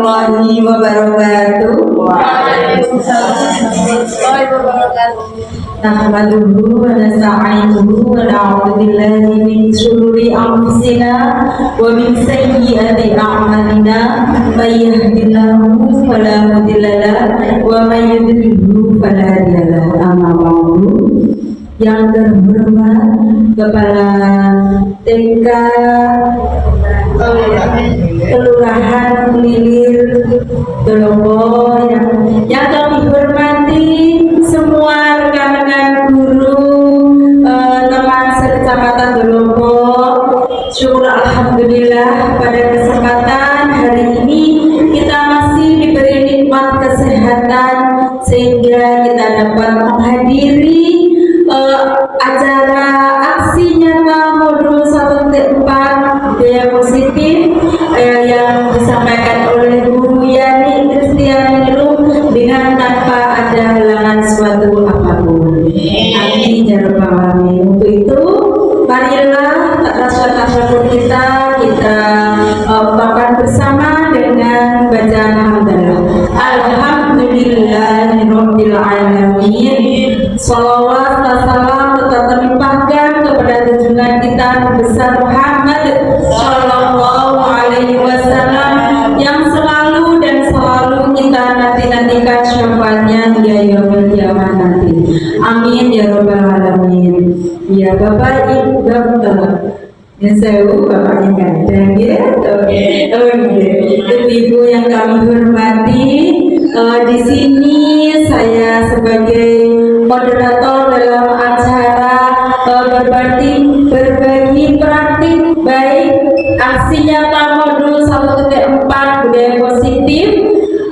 warahmatullahi wabarakatuh. Waalaikumsalam warahmatullahi wabarakatuh. Nahmaduhu wa nasta'inuhu wa na'udzu billahi min shururi anfusina wa min sayyiati a'malina may yahdihillahu fala mudilla lahu wa may yudlilhu fala hadiya lahu. Amma ba'du. Yang terhormat Kepala TK Kelurahan Lilir Dolombo, yang kami hormati semua rekan-rekan guru, teman sekecamatan Dolombo. Syukur alhamdulillah pada kesempatan hari ini kita masih diberi nikmat kesehatan sehingga kita dapat menghadiri acara aksi nyata modul 1.4 budaya positif yang disampaikan oleh Bu Yani Kristiani dengan tanpa ada halangan suatu apapun. Amin ya rabbal alamin. Untuk itu, marilah tak tasyahud kita ucapkan bersama dengan bacaan hamdalah. Alhamdulillahirabbil alamin. Shalawat dan salam tetap terlimpahkan kepada junjungan kita besar Muhammad Sallallahu Alaihi Wasallam yang selalu dan selalu kita nantikan syafaatnya hingga yaumul kiamat nanti. Amin ya rabbal alamin. Ya Bapak Ibu Dokter, ya saya bapaknya ganteng ya. Ibu yang kami hormati, di sini saya sebagai moderator dalam acara berbagi praktik baik aksi nyata modul 1.4 budaya positif.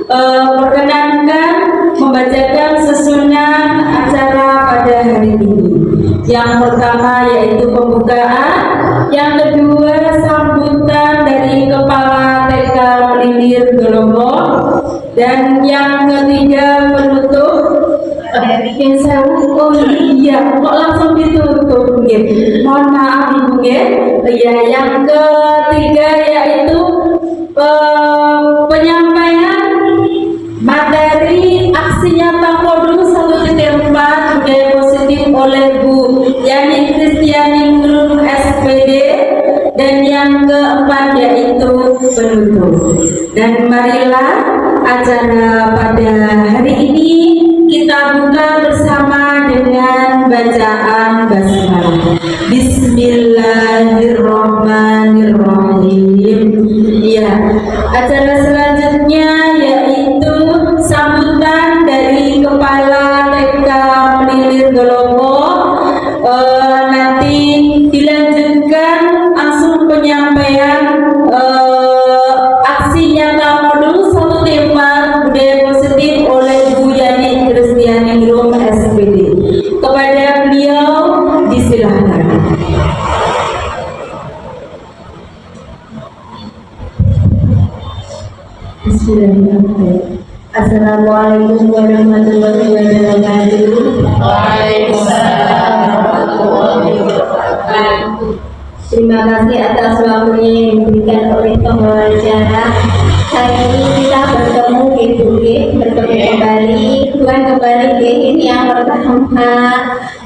Perkenankan membacakan susunan acara pada hari ini. Yang pertama yaitu pembukaan, yang kedua sambutan dari Kepala TK Lilir Dolombo, dan yang ketiga penutup. Yang saya kok langsung ditutup gitu. Mohon maaf Ibu ya. Yang ketiga yaitu penyampaian materi aksi nyata modul 1.4 budaya positif oleh Bu Yani Kristiani SPD, dan yang keempat yaitu penutup. Dan marilah acara pada hari ini kita buka bersama dengan bacaan basmalah. Bismillahirrahmanirrahim. Ya, acara selanjutnya yaitu sambutan dari Kepala TK Lilir Dolombo. Nanti dilanjutkan langsung penyampaian aksi nyata modul 1.4 budaya positif oleh Bu Yani Kristiani SPD. Kepada beliau disilahkan. Bismillahirrahmanirrahim. Assalamualaikum warahmatullahi wabarakatuh. Waalaikumsalam warahmatullahi wabarakatuh. Terima kasih atas waktunya yang diberikan oleh pembawa acara. Hari ini kita bertemu kembali, bukan kembali ini yang pertama.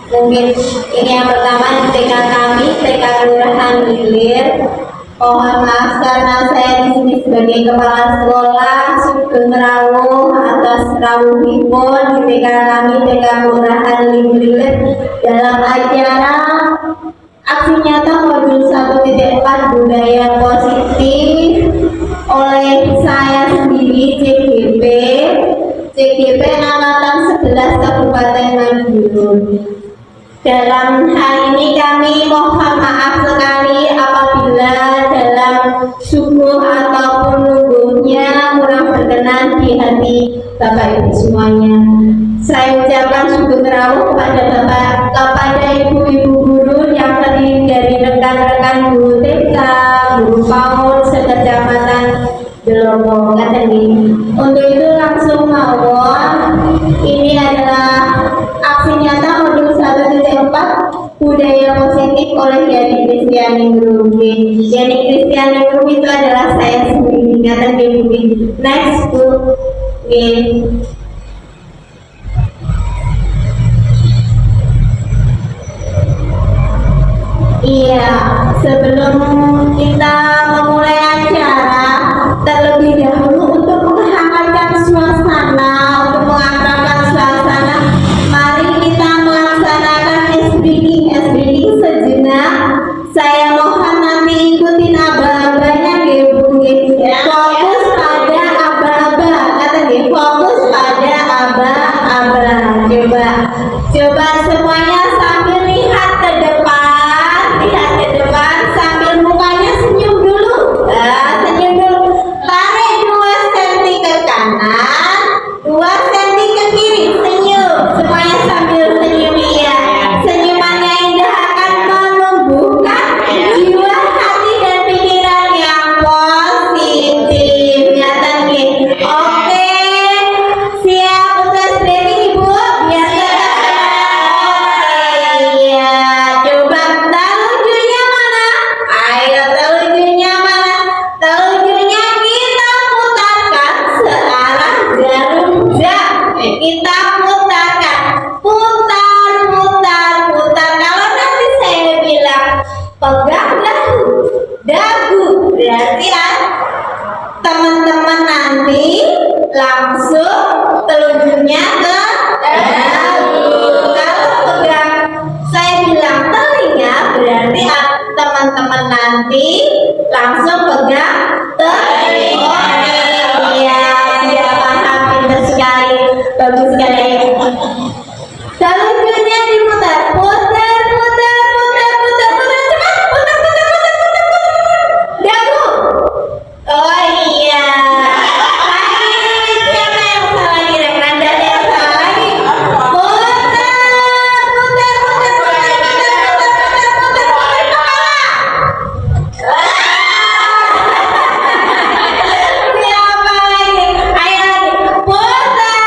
Mungkin ini yang pertama TK kami, TK Kelurahan Lilir. Mohon maaf karena saya di sini sebagai kepala sekolah Sugeng Rawuh atas rawuhipun di TK kami, TK Kelurahan Lilir, dalam acara aksi nyata modul 1.4 budaya positif oleh saya sendiri CGP angkatan 11 Kabupaten Madiun. Dalam hal ini kami mohon maaf sekali apabila dalam subuh ataupun lungguhnya kurang berkenan di hati Bapak Ibu semuanya. Saya ucapkan syukur rawuh kepada ibu-ibu guru yang terdiri dari rekan-rekan guru TK, guru PAUD sekecamatan Dolombo. Untuk itu langsung mawon, ini adalah aksi nyata modul 1.4 budaya positif oleh Yani Kristiani Group. Yani Kristiani Group itu adalah saya sendiri. Ingatan Bu. Next Bu. Iya, sebelum kita memulai acara, terlebih dahulu untuk menghangatkan suasana, untuk mengakrabkan suasana, mari kita melaksanakan SBD sejenak. Saya mohon nanti ikutin aba-abanya Bu. Fokus pada aba-aba, kata dia, fokus pada aba-aba. Coba semuanya sambil lihat ke depan, sambil mukanya senyum dulu. Senyum dulu. Tarik 2 cm ke kanan, 2 cm ke kiri. Senyum. Semuanya sambil senyum ya. Senyumannya indah akan menumbuhkan jiwa, hati dan pikiran yang positif. Nyata nih. Oke. Siap untuk SBD Ibu? Biar iya. Coba telunjuknya mana? Ayo telunjuknya mana? Telunjuknya kita putarkan searah jarum jam. Kita putarkan. Putar. Kalau nanti saya bilang pegang dagu, berarti teman-teman nanti langsung telunjuknya ke dagu. Kalau pegang saya bilang telinga, berarti teman-teman nanti langsung pegang telinga. Iya, sudah paham, pintar sekali, bagus sekali. Telunjuknya diputar, putar, cepat, putar. Dagu. Oh iya. Lagi, siapa yang salah lagi? Randa yang salah lagi. Putar Siapa lagi? Ayo lagi. Putar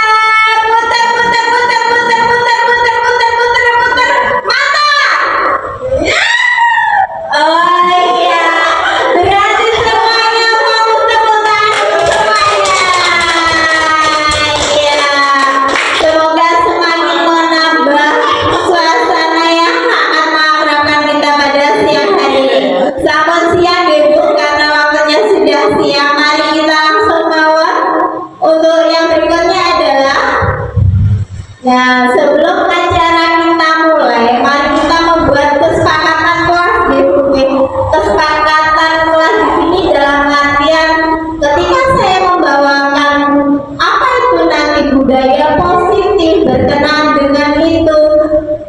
mata. Oh iya. Berarti semuanya fokus tepukan semuanya. Iya. Semoga semakin menambah suasana yang akan mengakrabkan kita pada siang hari ini. Selamat siang Ibu, karena waktunya sudah siang. Mari kita langsung bawa untuk yang berikutnya adalah. Nah, sebelum acara kita mulai, mari kita membuat kesepakatan kelas di sini. Kesepakatan kelas di sini dalam artian ketika saya membawakan apa itu nanti budaya positif berkenaan dengan itu.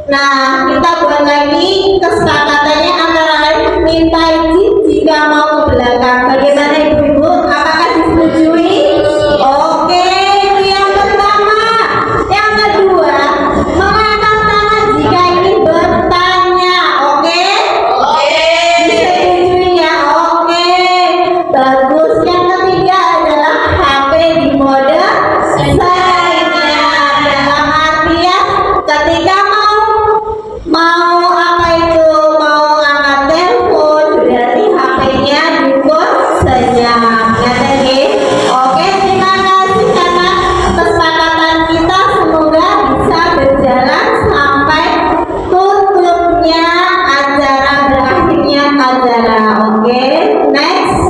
Nah, kita buat lagi kesepakatannya antara lain minta izin jika mau ke belakang. Bagaimana Ibu-ibu? Apakah disetujui? Oke, itu yang pertama. Yang kedua, mengangkat tangan jika ingin bertanya. Oke? Disetujui ya? Oke. Bagus. Yang ketiga adalah HP di mode silent. Dalam artian ketika mau apa itu, mau angkat telepon, berarti HP-nya di mode senyap. Oke, terima kasih karena kesepakatan kita semoga bisa berjalan sampai tutupnya acara, berakhirnya acara. Oke, next.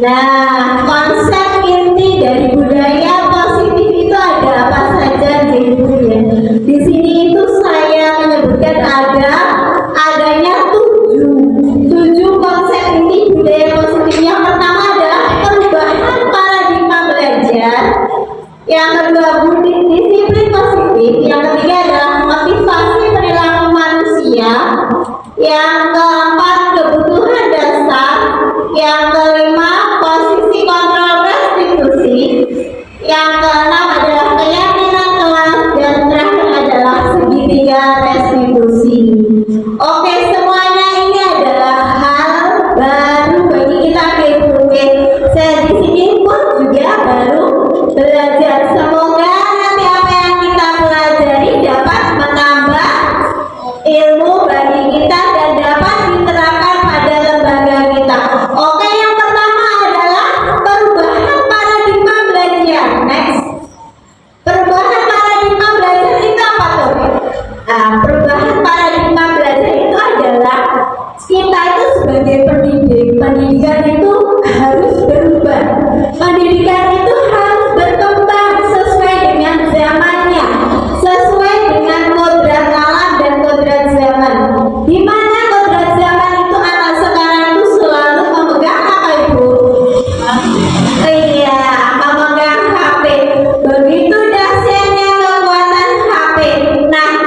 Nah, konsep inti dari budaya positif itu ada apa saja Ibu ya? Di sini itu saya menyebutkan adanya 7 konsep inti budaya positif. Yang pertama adalah perubahan paradigma belajar. Yang kedua disiplin positif. Yang ketiga adalah motivasi perilaku manusia. Yang keempat kebutuhan dasar. Yang kelima posisi kontrol restitusi. Yang keenam adalah keyakinan kelas, dan terakhir adalah segitiga restitusi. Oke, semuanya ini adalah hal baru bagi kita Oke, saya di sini pun juga baru belajar. Semoga nanti apa yang kita pelajari dapat menambah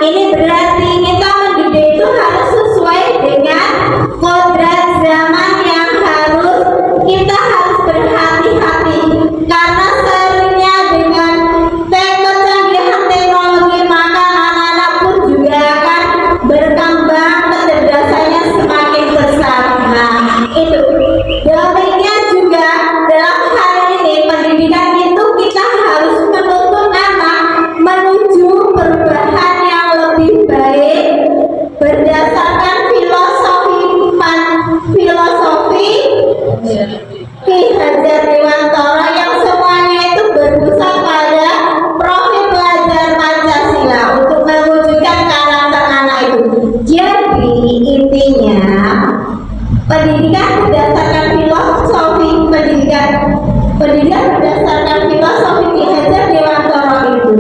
ini berarti kita mendidik itu harus sesuai dengan kodrat zaman yang kita harus berhati-hati karena seringnya dengan kecanggihan teknologi maka anak-anak pun juga akan berkembang kecerdasannya semakin besar. Nah, itu demikian juga dalam hal ini pendidikan itu kita harus menuntun anak menuju perubahan yang lebih baik berdasarkan filosofi Ki Hajar Dewantara yang semuanya itu berpusat pada profil pelajar Pancasila untuk mewujudkan karakter anak itu. Jadi intinya pendidikan berdasarkan filosofi Ki Hajar Dewantara itu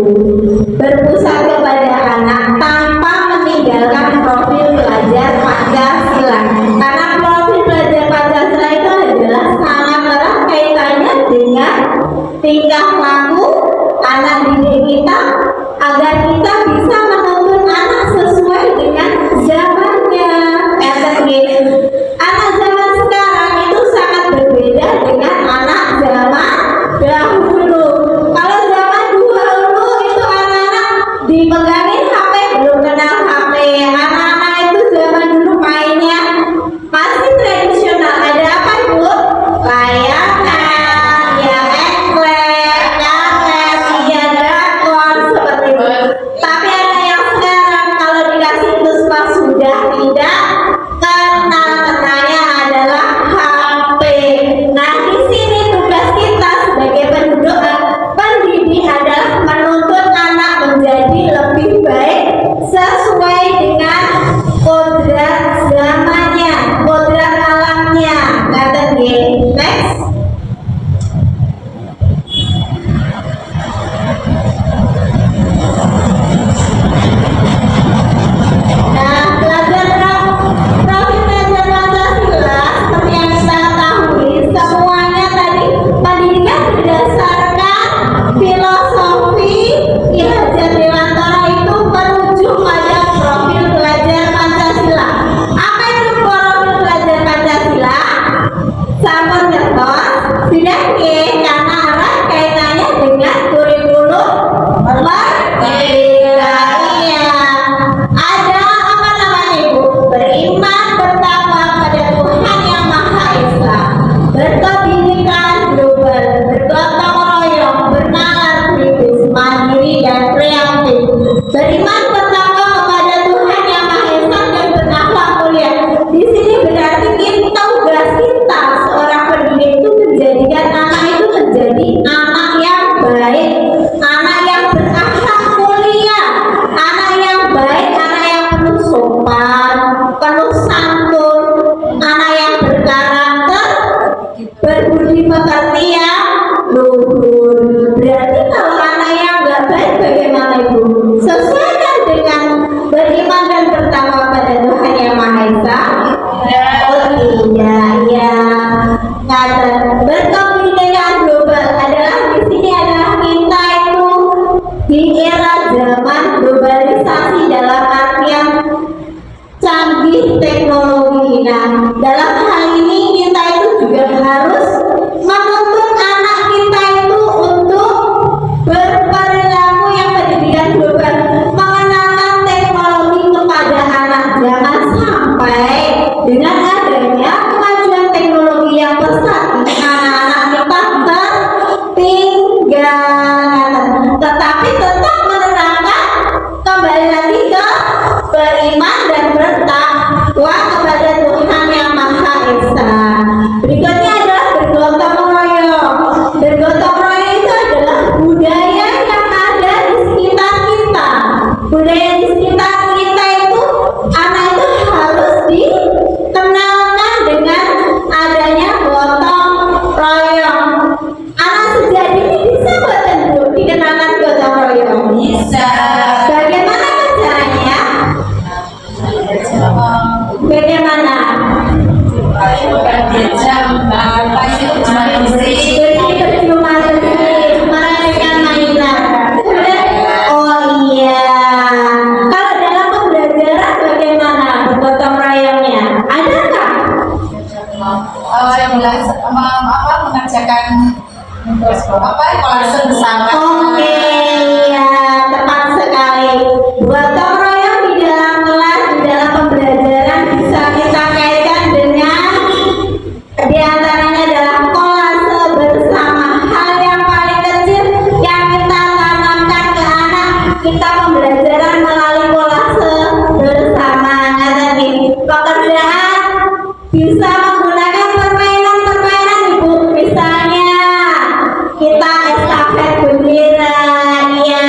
berpusat kepada anak tanpa meninggalkan profil pelajar Pancasila. Karena profil pelajar Pancasila itu adalah sangat erat kaitannya dengan tingkah laku anak didik kita agar kita bisa menuntun anak sesuai dengan zamannya. Anak zaman sekarang itu sangat berbeda dengan anak zaman dahulu. Kalau zaman dahulu itu anak-anak dipegangin HP, belum kenal HP. Anak-anak itu zaman dulu mainnya masih tradisional. Ada apa ibu? Layangan, ya engklek, karet, ya drakon, seperti itu. Tapi anak yang sekarang kalau dikasih puspa sudah tidak kenal, katanya adalah HP. Nah, di sini tugas kita sebagai pendidik adalah menuntun anak menjadi lebih baik sesuai dengan kodrat zamannya, kodrat alamnya. Kata dia, next. Nah, profil pelajar Pancasila seperti yang kita ketahui semuanya tadi pendidikan berdasarkan filosofi Ki Hajar Dewantara itu merujuk pada profil pelajar Pancasila. Apa itu profil pelajar Pancasila? Sampun ngertos? Sudah ke? Karena erat kaitannya dengan kurikulum merdeka. Ada apa namanya ibu? Beriman, bertakwa pada Tuhan yang Maha Esa, berkebinekaan global, bergotong royong, bernalar kritis, mandiri dan kreatif, beriman bertakwa kepada Tuhan yang Maha Esa dan berakhlak mulia. Di sini berarti tugas kita seorang pendidik itu menjadikan anak itu menjadi anak yang baik, anak yang berakhlak mulia, anak yang baik, anak yang penuh sopan, penuh santun, anak yang berkarakter, berbudi pekerti yang luhur. Berarti kalau anak yang nggak baik bagaimana ibu? Sesuaikan dengan beriman dan bertakwa pada Tuhan yang Maha Esa. Oh tidak, ya. Kata berkebinekaan global adalah di sini adalah kita itu di era zaman globalisasi dalam artian canggih teknologi. Nah, dalam hal ini kita itu juga harus menuntun anak kita itu untuk berperilaku yang pendidikan global, mengenalkan teknologi kepada anak. Jangan sampai dengan adanya kemajuan teknologi yang pesat anak-anak kita tertinggal, tetapi tetap menerapkan kembali lagi ke beriman dan bertakwa kepada Tuhan yang Maha Esa. Berikutnya adalah bergotong royong. Bergotong royong itu adalah budaya yang ada di sekitar kita. Budaya di sekitar kita itu anak itu harus dikenalkan dengan adanya gotong royong. Anak sejati ini bisa buatan bu dikenalkan gotong royong. Bisa. Bagaimana caranya? Bagaimana apa kolase bersama. Oke, ya tepat sekali. Gotong royong di dalam kelas, di dalam pembelajaran bisa kita kaitkan dengan diantaranya adalah kolase bersama. Hal yang paling kecil yang kita tanamkan ke anak, kita pembelajaran melalui kolase bersama. Nah, tadi pekerjaan bisa menggunakan permainan-permainan ibu, misalnya kita estafet bendera, ya,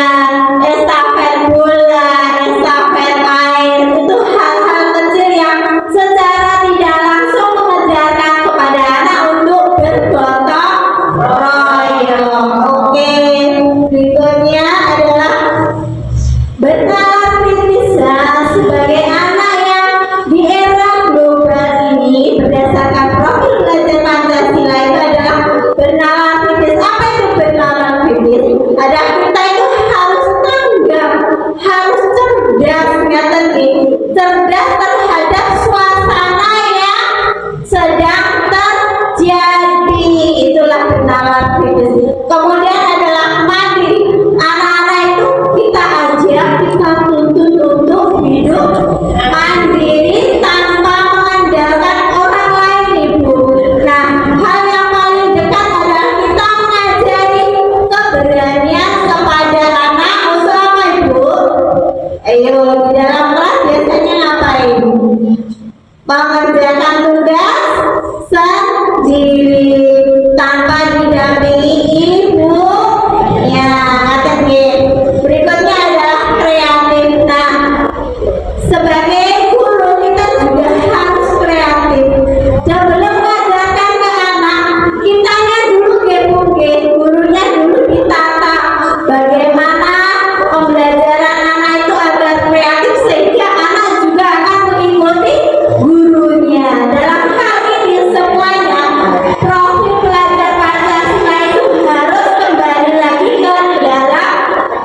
estafet bola, estafet air, itu hal-hal kecil yang secara tidak langsung mengajarkan kepada anak untuk bergotong royong. Oke, berikutnya adalah bernalar kritis. Sebagai anak yang di era global ini, berdasarkan profil belajar Pancasila itu adalah bernalar kritis. Apa itu bernalar kritis? Ada kita itu harus tanggap, harus cerdas, cerdas terhadap suasana yang sedang terjadi. Itulah bernalar kritis. Kemudian adalah mandiri. Anak-anak itu kita ajak, kita tuntut untuk hidup mandiri tanpa mengandalkan orang lain, ibu. Nah, hal yang paling dekat adalah kita mengajari keberanian kepada anak. Untuk apa, ibu? Ayo, di dalam kelas biasanya ngapain? Mengerjakan tugas sendiri tanpa didampingi ibu. Ya, berikutnya adalah kreatif. Nah, sebagai guru kita juga harus kreatif. Sebelum mengajarkan ke anak, kitanya dulu gurunya dulu ditata bagaimana pembelajaran anak itu agar kreatif sehingga anak juga akan mengikuti gurunya. Dalam hal ini semuanya profil belajar Pancasila itu harus kembali lagi ke dalam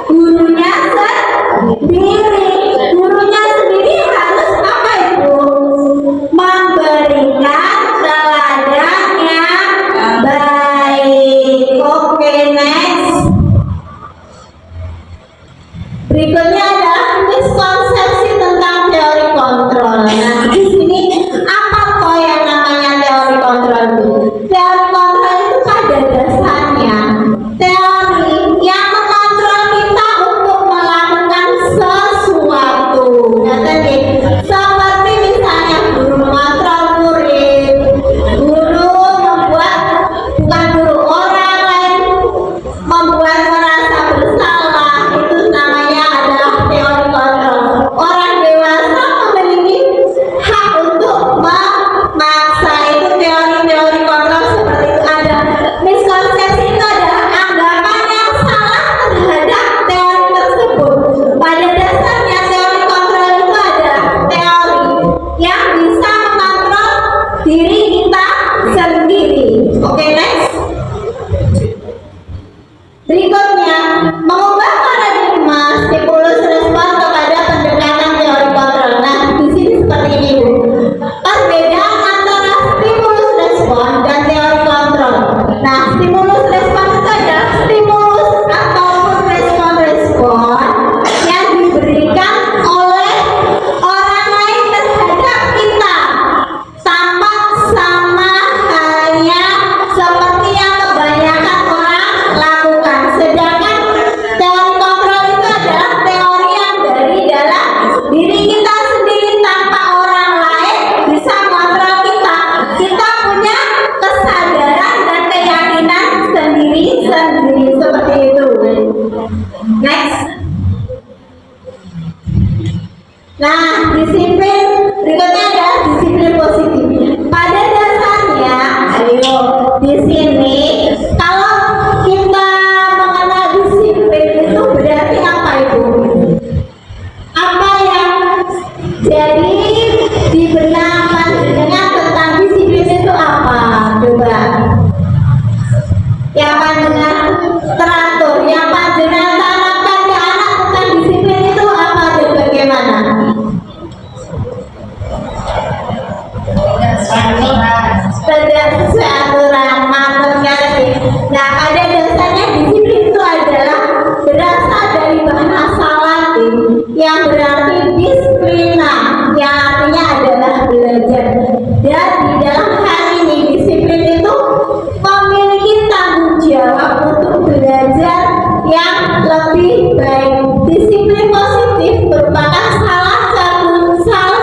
gurunya sendiri. Gurunya sendiri harus apa, ibu? Memberikan teladan yang baik. Oke, next. Berikutnya adalah miskonsepsi tentang teori kontrol. Nah, di sini apa kok yang namanya teori kontrol itu? Teori kontrol itu pada dasarnya teori yang mengontrol kita untuk melakukan sesuatu. Nah, tadi seperti misalnya guru mengontrol murid, guru bukan guru, orang lain membuat merasa bersalah, itu namanya adalah teori kontrol. Orang dewasa memiliki hak untuk memaksa, itu teori-teori kontrol seperti itu. Ada miskonsepsi, itu adalah anggapan yang salah terhadap teori tersebut. Pada dasarnya teori kontrol itu adalah teori yang bisa mengontrol diri kita sendiri. Oke, next. Berikutnya, mengubah paradigma stimulus respon kepada pendekatan teori kontrol. Nah, di sini seperti ini, Bu. Perbedaan antara stimulus respon dan teori kontrol. Nah, stimulus respon itu adalah stimulus ataupun respon-respon yang diberikan oleh orang lain terhadap kita, tampak sama halnya seperti yang kebanyakan orang lakukan. Sedangkan teori kontrol itu adalah teori yang dari dalam diri kita sendiri, tanpa orang lain bisa mengontrol kita. Kita punya kesadaran dan keyakinan sendiri-sendiri seperti itu. Next. Nah, disiplin berikutnya adalah disiplin positif. Pada dasarnya, ayo di sini kalau kita mengenal disiplin itu berarti apa, ibu? Apa yang jadi di benak panjenengan tentang disiplin itu apa? Coba. Yang panjenengan teratur, yang panjenengan tanamkan ke anak tentang disiplin itu apa dan bagaimana? Tidak sesuai aturan, maksudnya. Nah, pada dasarnya disiplina yang artinya adalah belajar. Dan di dalam hal ini disiplin itu memiliki tanggung jawab untuk belajar yang lebih baik. Disiplin positif merupakan salah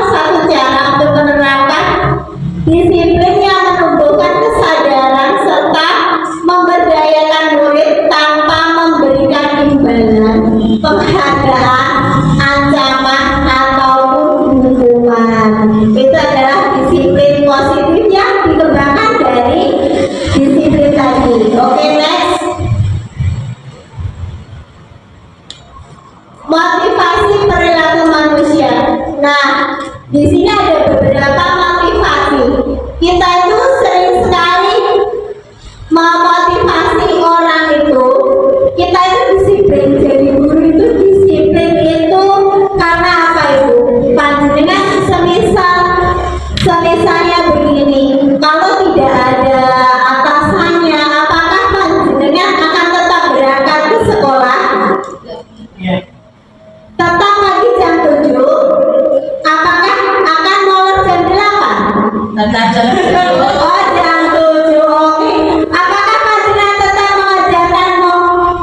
satu cara untuk menerapkan disiplin yang menumbuhkan kesadaran serta memberdayakan murid tanpa memberikan imbalan, penghargaan, ancaman ataupun hukuman. Itu adalah disiplin positif yang dikembangkan dari disiplin tadi. Oke, next. Motivasi perilaku manusia. Nah, di sini ada beberapa motivasi. Kita itu sering sekali memotivasi orang itu. Kita itu disiplin. Jadi guru itu disiplin itu karena apa itu? Panjenengan semisalnya begini. Kalau tidak ada atasannya, apakah panjenengan akan tetap berangkat ke sekolah? Tetap lagi jam 7, apakah akan molor jam 8? Oh, jam 7, oke. Apakah panjenengan tetap mengajarkan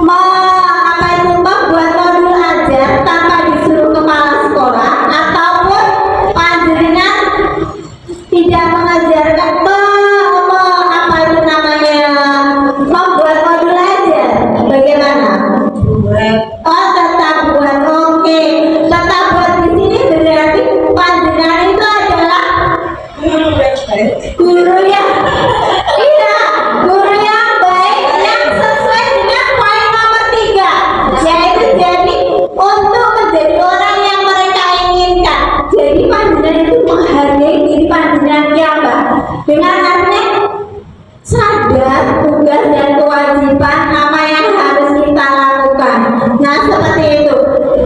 membuat modul ajar tanpa disuruh kepala sekolah, ataupun panjenengan tidak mengajarkan membuat modul ajar? Bagaimana? Oh, tetap buat. Oke, tetap buat. Di sini berarti panjenengan itu adalah guru yang iya, guru yang baik yang sesuai dengan poin nomor 3, yaitu jadi untuk menjadi orang yang mereka inginkan. Jadi panjenengan itu menghargai diri panjenengan yang dengan artinya sadar tugas dan kewajiban apa yang harus kita lakukan. Nah, seperti itu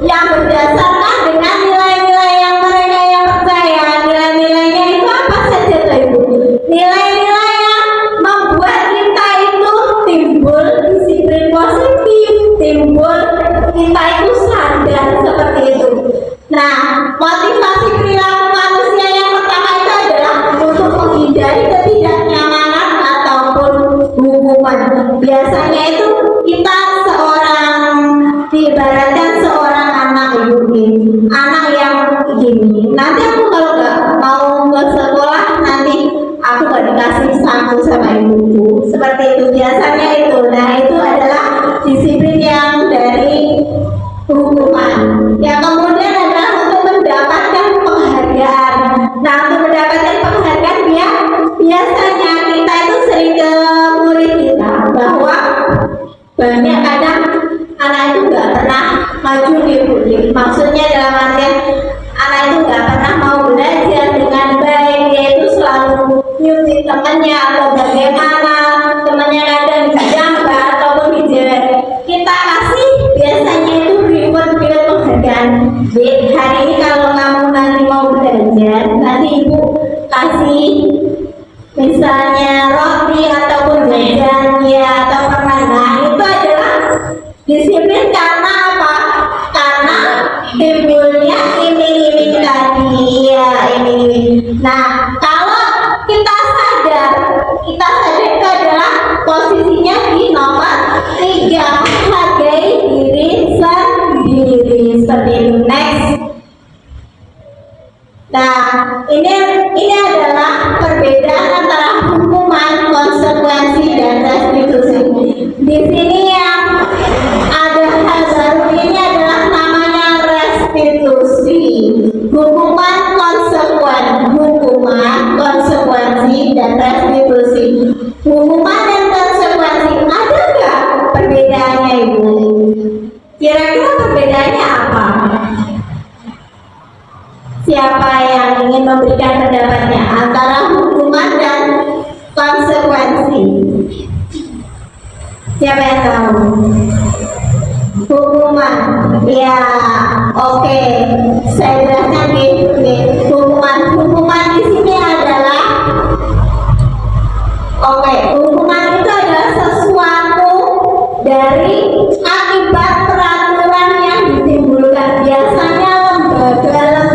yang berdasarkan dengan nilai-nilai yang mereka yang percaya. Nilai-nilainya itu apa saja tuh Ibu? Nilai-nilai yang membuat kita itu timbul disiplin positif, timbul kita itu sadar seperti itu. Nah, motivasi perilaku manusia yang pertama itu adalah untuk menghindari ketidaknyamanan ataupun hukuman. Biasanya itu kita diibaratkan seorang anak anak yang gini. Nanti aku kalau nggak mau ke sekolah, nanti aku nggak dikasih saku sama ibuku. Seperti itu biasanya itu. Nah, itu adalah disiplin yang dari hukuman. Yang kemudian adalah untuk mendapatkan penghargaan. Nah, untuk mendapatkan penghargaan biasanya kita itu sering ke murid kita bahwa banyak kadang anak itu nggak pernah maju di publik. Maksudnya dalam artian anak itu nggak pernah mau belajar dengan baik, yaitu selalu nyutik temannya atau bagaimana temannya kadang dijambak ataupun dijelek. Kita kasih biasanya itu reward penghargaan. Hari ini kalau kamu nanti mau belajar, nanti ibu kasih misalnya roti ataupun jajan ya atau permainan. Itu adalah disiplin karena apa? Karena timbulnya iming-iming tadi ya, iming-iming. Nah, kalau kita sadar itu adalah posisinya di nomor 3, menghargai diri sendiri. Seperti itu. Next. Nah, ini adalah perbedaan antara hukuman, konsekuensi, dan restitusi. Di sini yang ada hal baru ini adalah namanya restitusi. Hukuman, konsekuensi, dan restitusi. Hukuman dan konsekuensi, ada nggak perbedaannya Ibu? Kira-kira perbedaannya apa? Siapa yang ingin memberikan pendapatnya antara hukuman dan konsekuensi? Siapa yang tahu? Hukuman, ya, oke. Saya jelaskan nih. Hukuman di sini adalah, hukuman itu adalah sesuatu dari akibat peraturan yang ditimbulkan. Biasanya lembaga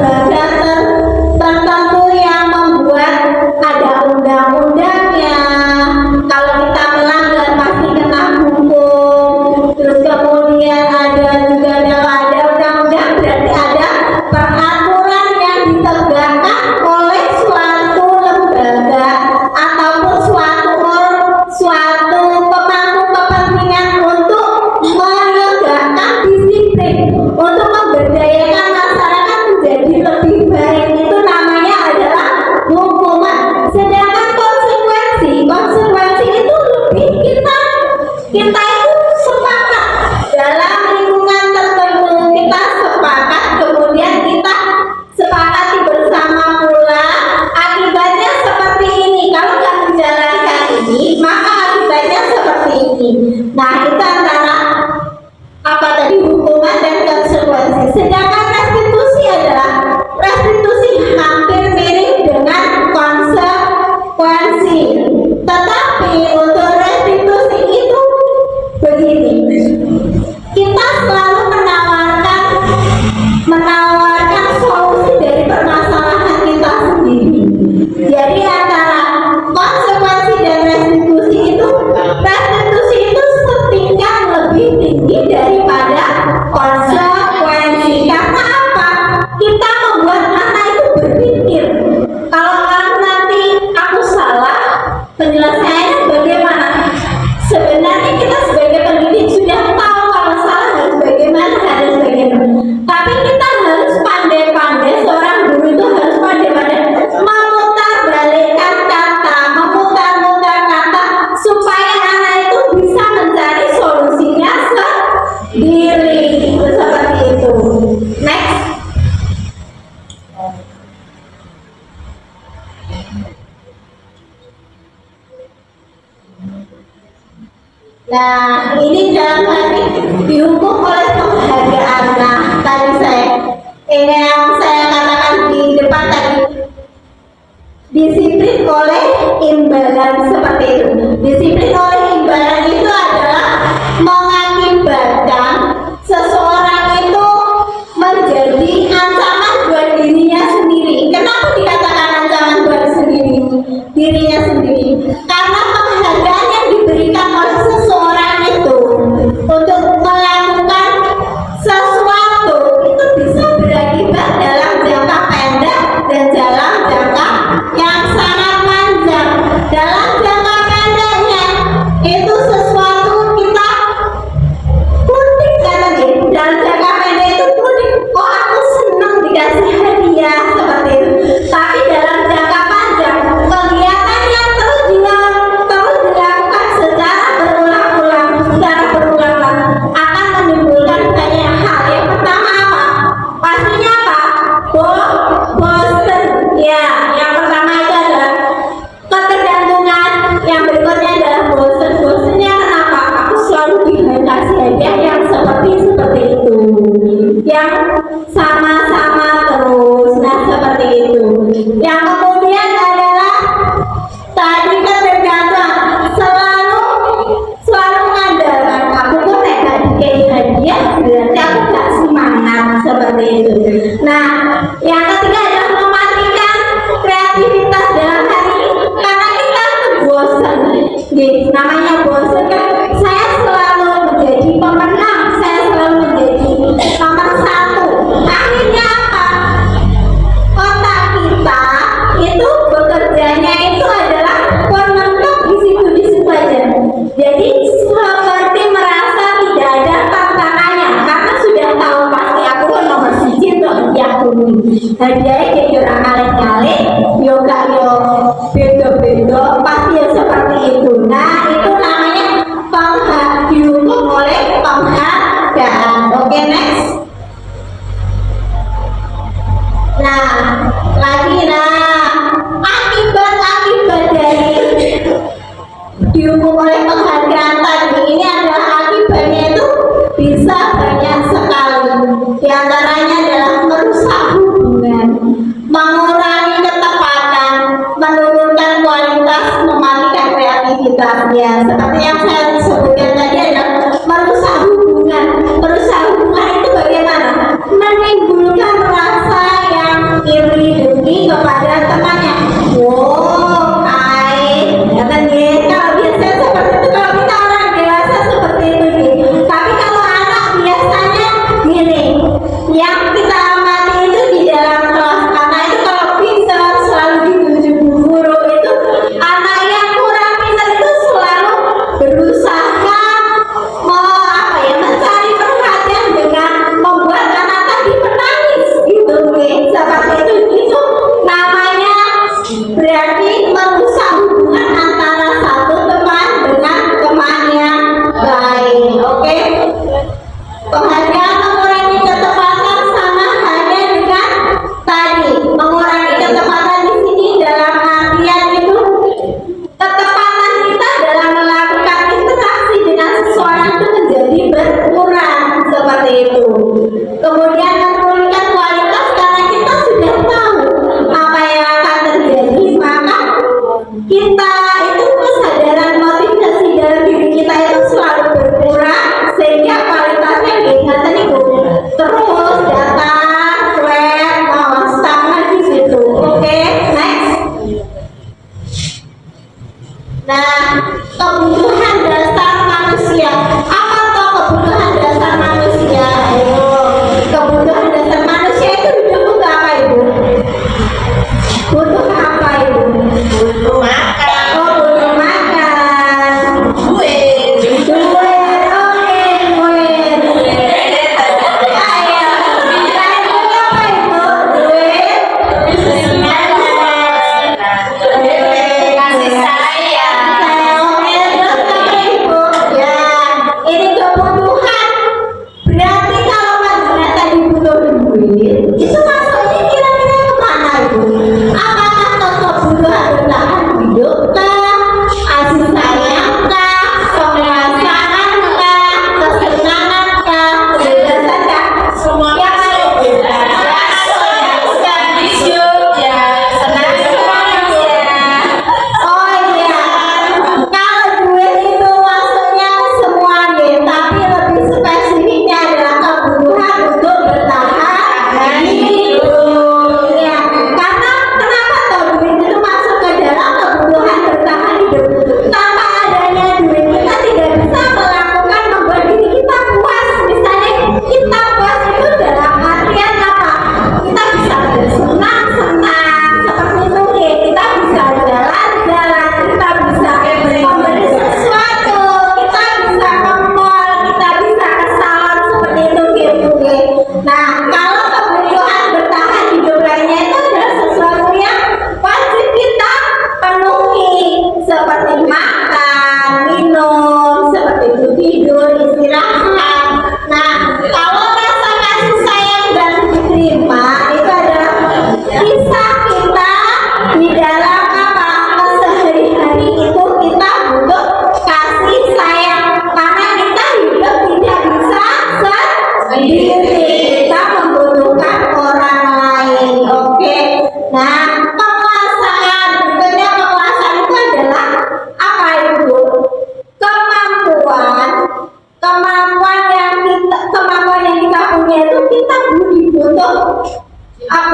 Nah, ini dalam hal ini dihukum oleh penghargaan. Nah, tadi ini yang saya katakan di depan tadi, disiplin oleh imbalan seperti itu. Disiplin oleh imbalan itu adalah mengakibatkan seseorang itu menjadi ancaman buat dirinya sendiri. Kenapa dikatakan ancaman buat dirinya sendiri? Karena penghargaan yang diberikan oleh seseorang itu untuk melakukan sesuatu itu bisa berakibat dalam jangka pendek dan dalam jangka yang sangat panjang. Dalam jangka pendeknya itu sesuatu kita putih kata dia. Dalam jangka pendek itu putih, oh aku senang dikasih hadiah seperti itu. Tapi dalam jangka panjang kegiatan yang terus dilakukan secara berulang-ulang akan menimbulkan banyak hal. Yang pertama apa? Pastinya apa? Bosen. Ya, yang pertama itu adalah ketergantungan. Yang berikutnya adalah bosen. Bosennya kenapa? Aku selalu dikasih hadiah yang seperti itu, yang sama-sama terus. Nah, seperti itu. Yang kemudian adalah tadi ketergantungan, selalu mengandalkan aku tuh gak dikasih hadiah berarti aku gak semangat, seperti itu. Nah, yang ketiga adalah mematikan kreativitas dalam hari ini karena kita bosan. Namanya bosan kan, saya selalu menjadi pemenang, saya selalu menjadi nomor satu. Akhirnya apa? Otak kita itu bekerjanya itu adalah menentuk di situ aja. Jadi seperti merasa tidak ada tantangannya karena sudah tahu pasti aku nomor siji untuk hadiah dulu. Hadiahnya kayak orang kali-kali, yoga beda-beda, pasti ya seperti itu. Nah, itu namanya dihukum oleh penghargaan. Oke, next. Nah, akibat dari dihukum oleh penghargaan tadi ini adalah akibatnya itu bisa banyak sekali. Di antaranya adalah merusak hubungan, mengurangi ketepatan, menurunkan kualitas, mematikan kreativitas. Ya, seperti yang saya sebutkan tadi adalah merusak hubungan. Merusak hubungan itu bagaimana? Menimbulkan rasa yang iri dengki kepada temannya. Wow, kalau biasa seperti itu, kalau kita orang dewasa seperti itu. Tapi kalau anak biasanya gini, yang kita amati itu di dalam kelas, anak itu kalau pintar selalu ditunjuk guru, itu anak yang kurang pintar itu selalu berusaha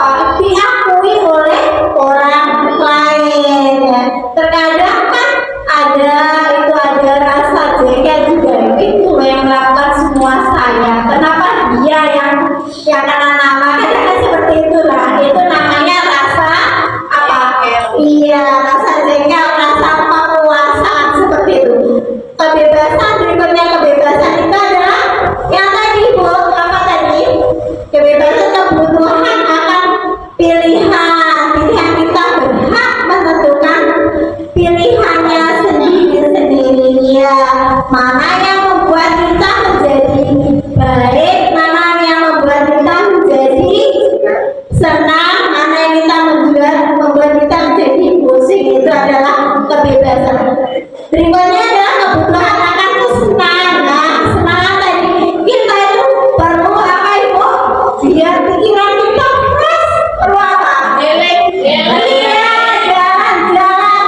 apa diakui oleh orang lain. Terkadang kan ada rasa jengkel juga, itu loh yang melakukan semua saya, kenapa dia yang kena nama, kadang seperti itulah, itu namanya rasa apa? Iya, rasa jengkel, rasa penguasaan, seperti itu. Kebebasan, berikutnya kebebasan itu adalah yang tadi Bu, apa tadi? Kebebasan kebutuhan akan pilihan kita berhak menentukan pilihannya sendiri-sendiri, ya. Mana yang membuat kita menjadi baik, mana yang membuat kita menjadi senang, mana yang membuat kita menjadi pusing, itu adalah kebebasan. Berikutnya adalah kebutuhan akan kesenangan. Nah, senang tadi kita itu perlu apa Ibu? Biar pikiran kita fresh, perlu apa? Iya, jalan-jalan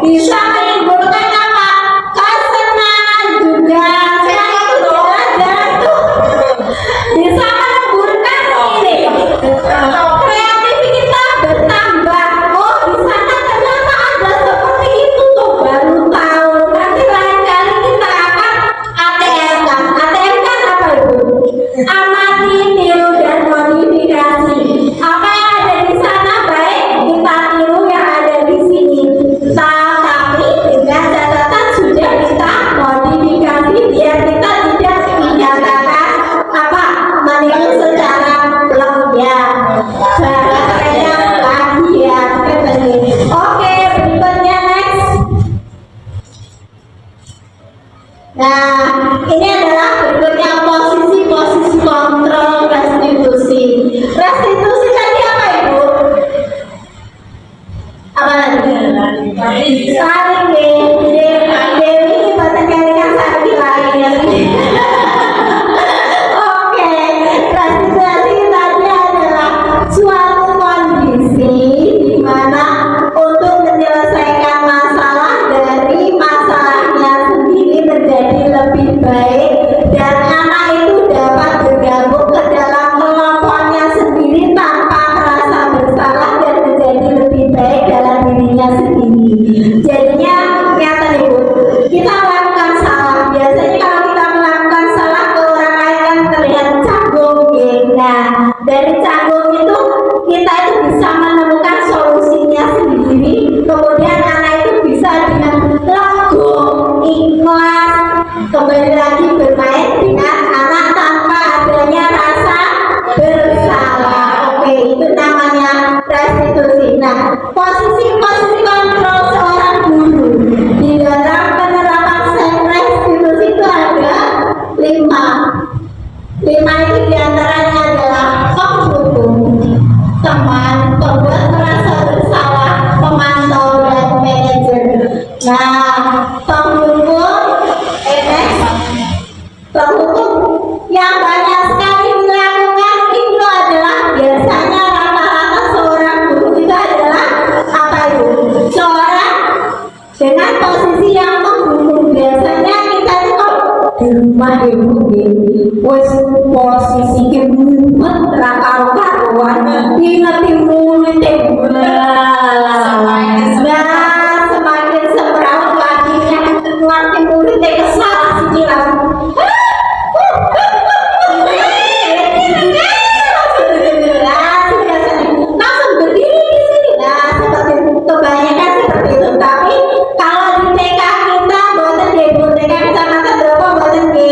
bisa menimbulkan apa? Kesenangan juga. Selain itu jalan-jalan tuh bisa menimbulkan ini kreativitas bertambah. Oh, di sana ternyata ada seperti itu tuh, baru tahu. Nanti lain kali kita akan ATM kan. ATM kan apa Ibu? Amati, tiru, dan modifikasi. Apa yang ada di sana baik, kita tiru yang ada di sini. Tapi dengan catatan sudah kita modifikasi biar kita tidak dinyatakan apa meniru secara blog, ya. Bahasanya plagiat. Oke, berikutnya next. Nah, ini adalah berikutnya posisi kontrol restitusi. Restitusi tadi apa Ibu? Apa tadi? Saling Dewi ini bahasa kalian saling lain. Oke, restitusi tadi adalah suatu kondisi di mana untuk menyelesaikan masalah dari masalahnya sendiri menjadi lebih baik, dan anak itu dapat bergabung ke dalam kelompoknya sendiri tanpa merasa bersalah dan menjadi lebih baik dalam dirinya sendiri. Jadinya nyata Ibu, kita melakukan salah. Biasanya kalau kita melakukan salah ke orang lain kan terlihat canggung, gitu. Nah, dari canggung itu kita itu bisa menemukan solusinya sendiri. Kemudian anak itu bisa dengan lagu ikhlas kembali lagi bermain dengan anak tanpa adanya rasa bersalah. Oke, itu namanya restitusi. Nah, posisi kontrol seorang guru di dalam penerapan restitusi itu ada 5. 5 itu diantaranya adalah pendukung, teman, pembuat merasa bersalah, pemantau, dan manajer. Nah, pendukung yang banyak sekali dilakukan itu adalah biasanya rata-rata seorang guru itu adalah apa itu? Seorang dengan posisi yang mendukung. Biasanya kita itu di rumah Ibu wis posisi kemudian raka-karuan ingetin mulut semakin semeraut lagi yang ngerti muridnya kesalah sih langsung berdiri di sini. Nah, seperti kebanyakan seperti itu. Tapi kalau di TK kita buatan di TK kita mata berapa buatan di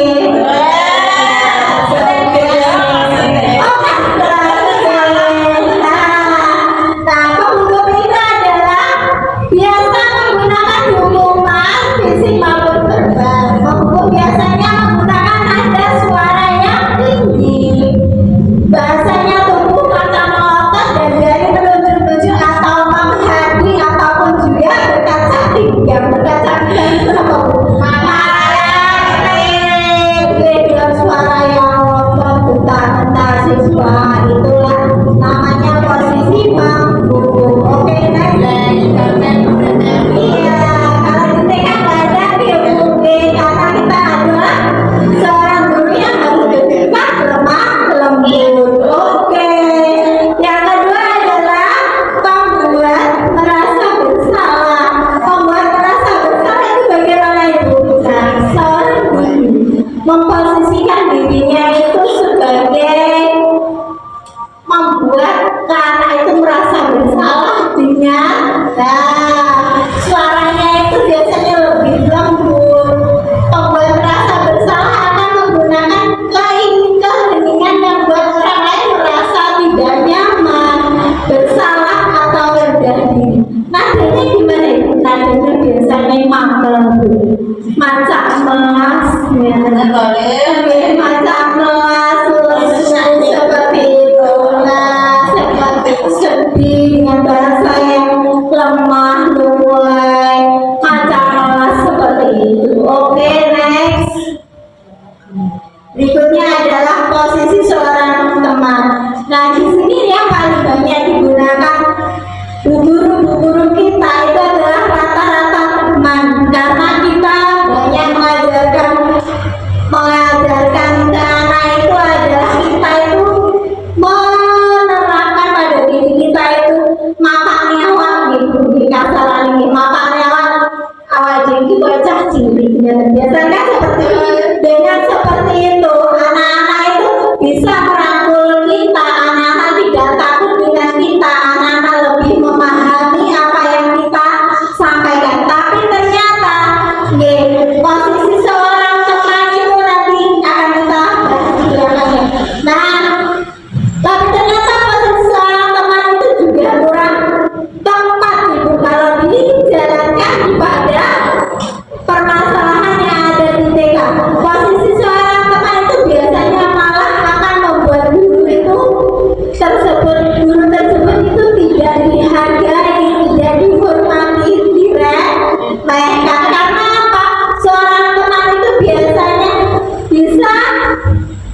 nah, penduduk Ingat, nah suaranya itu biasanya lebih lembut. Pembuat rasa bersalah akan menggunakan keheningan yang buat orang lain merasa tidak nyaman, bersalah atau rendah diri. Nadanya gimana? Nadanya biasanya mangkel, macam melas, ya. Macam melas, seperti itu. Nah, seperti sedih dengan bahasa yang lemah, mulai macam melas seperti itu. Oke, next. Berikutnya adalah posisi seorang teman. Nah, di sini yang paling banyak digunakan guru-guru kita itu adalah rata-rata teman, karena kita banyak mengajarkan ke anak itu adalah kita itu menerapkan pada diri kita itu makanya gitu di kasaran ini makanya awal jadi bocah cilik biasanya seperti dengan seperti itu anak-anak itu bisa merangkul kita, anak-anak tidak takut dengan kita, anak-anak lebih memahami apa yang kita sampaikan. Tapi ternyata posisi seorang teman itu nanti akan kita bahas. Nah, tapi ternyata posisi seorang teman itu juga kurang tepat ibu kalau dijalankan pada permasalahan yang ada di TK. Posisi seorang teman itu biasanya malah akan membuat guru tersebut itu tidak dihargai, tidak dihormati, diremehkan. Karena apa? Seorang teman itu biasanya bisa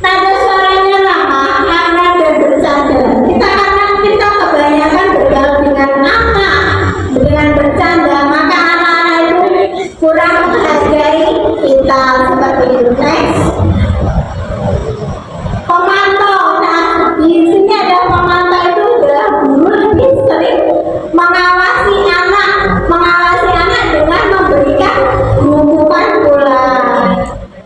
nada suaranya ramah, hangat dan bercanda. Karena kita kebanyakan bergaul dengan anak, dengan bercanda, maka anak-anak itu kurang menghargai kita seperti itu. Next. Pemantau. Nah, di sini ada pemantau itu adalah guru lebih sering mengawasi anak dengan memberikan hukuman pula.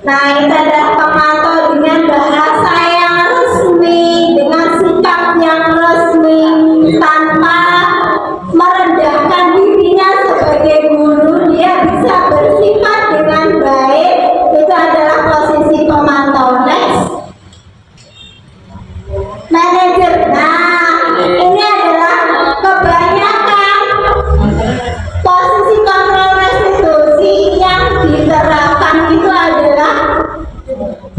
Nah, itu adalah pemantau dengan bahasa yang resmi, dengan sikap yang resmi, tanpa merendahkan dirinya sebagai guru, dia bisa bersifat dengan baik. Itu adalah posisi pemantau. Next. Manajer. Nah, ini adalah kebanyakan posisi kontrol restitusi yang diterapkan itu adalah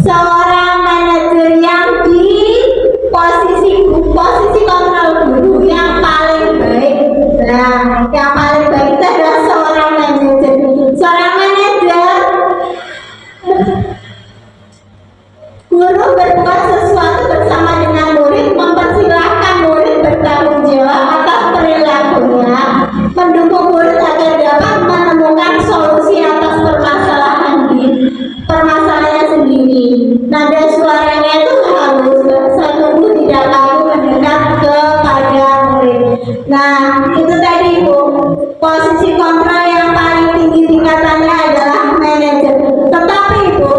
seorang manajer yang di posisi kontrol guru yang paling baik. Nah, yang paling baik itu adalah seorang manajer. Seorang manajer, guru berbuat sesuatu bersama dengan murid, mempersilahkan murid bertanggung jawab atas perilakunya, mendukung murid agar dapat menemukan solusi atas permasalahannya sendiri. Nada suaranya itu halus, bahasa tubuh tidak kaku mendekat kepada murid. Nah, itu tadi Bu, posisi kontrol yang paling tinggi tingkatannya adalah manajer. Tetapi Bu,